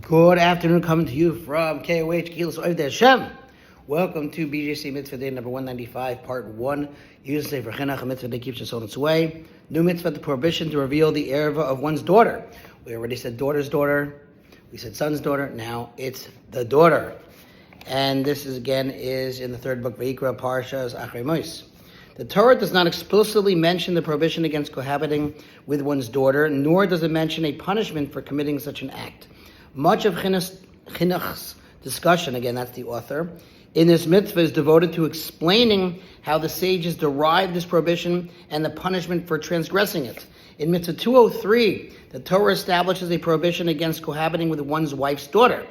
Good afternoon, coming to you from KOH Kilos Oivdei Hashem. Welcome to BJC Mitzvah Day number 195, part 1. Use Sefer Hachinuch, a mitzvah that keeps us on its way. New mitzvah, the prohibition to reveal the ervah of one's daughter. We already said daughter's daughter. We said son's daughter. Now it's the daughter. And this is in the third book, Vayikra, Parshas Achrei Mos. The Torah does not explicitly mention the prohibition against cohabiting with one's daughter, nor does it mention a punishment for committing such an act. Much of Chinuch's discussion, again, that's the author, in this mitzvah is devoted to explaining how the sages derived this prohibition and the punishment for transgressing it. In mitzvah 203, the Torah establishes a prohibition against cohabiting with one's wife's daughter,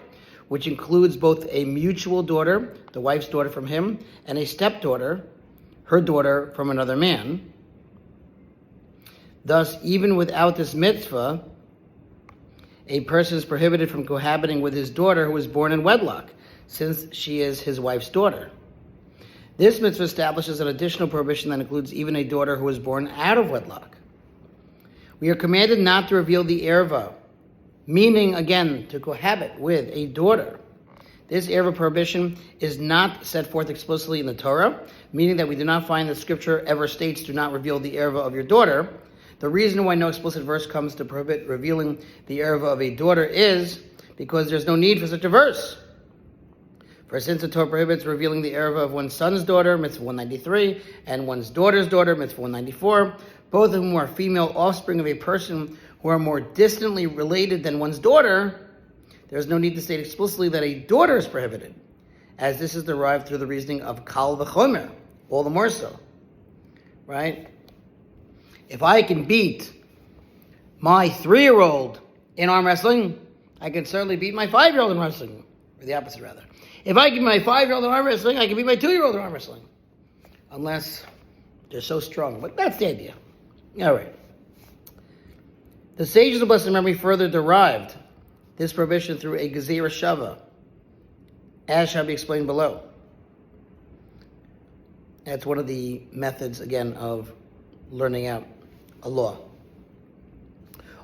which includes both a mutual daughter, the wife's daughter from him, and a stepdaughter, her daughter from another man. Thus, even without this mitzvah, a person is prohibited from cohabiting with his daughter who was born in wedlock, since she is his wife's daughter. This mitzvah establishes an additional prohibition that includes even a daughter who was born out of wedlock. We are commanded not to reveal the ervah, meaning, again, to cohabit with a daughter. This ervah prohibition is not set forth explicitly in the Torah, meaning that we do not find that Scripture ever states, do not reveal the ervah of your daughter. The reason why no explicit verse comes to prohibit revealing the ervah of a daughter is because there's no need for such a verse. For since the Torah prohibits revealing the ervah of one's son's daughter, Mitzvah 193, and one's daughter's daughter, Mitzvah 194, both of whom are female offspring of a person who are more distantly related than one's daughter, there's no need to state explicitly that a daughter is prohibited, as this is derived through the reasoning of Kal v'chomer, all the more so. Right? If I can beat my 3-year-old in arm wrestling, I can certainly beat my 5-year-old in wrestling. Or the opposite, rather. If I can beat my 5-year-old in arm wrestling, I can beat my 2-year-old in arm wrestling. Unless they're so strong. But that's the idea. All right. The sages of blessed memory further derived this prohibition through a gezerah shava, as shall be explained below. That's one of the methods, again, of learning out a law.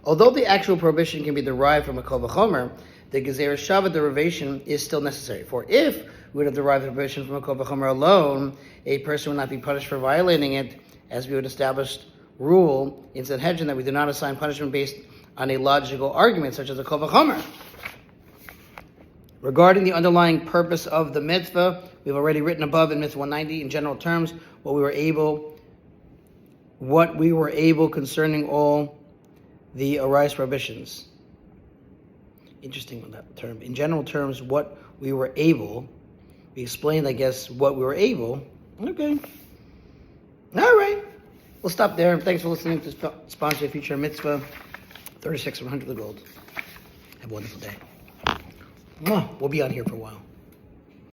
Although the actual prohibition can be derived from a kol v'chomer, the gezerah shava derivation is still necessary. For if we would have derived the prohibition from a kol v'chomer alone, a person would not be punished for violating it, as we would establish rule in Sanhedrin that we do not assign punishment based on a logical argument, such as a kol v'chomer. Regarding the underlying purpose of the mitzvah, we've already written above in mitzvah 190 in general terms what we were able concerning all the arise prohibitions. Interesting on that term. In general terms, what we were able. We explained, I guess, what we were able. Okay. All right. We'll stop there. Thanks for listening to Sponsor Your Future Mitzvah 36 100 the gold. Have a wonderful day. We'll be on here for a while.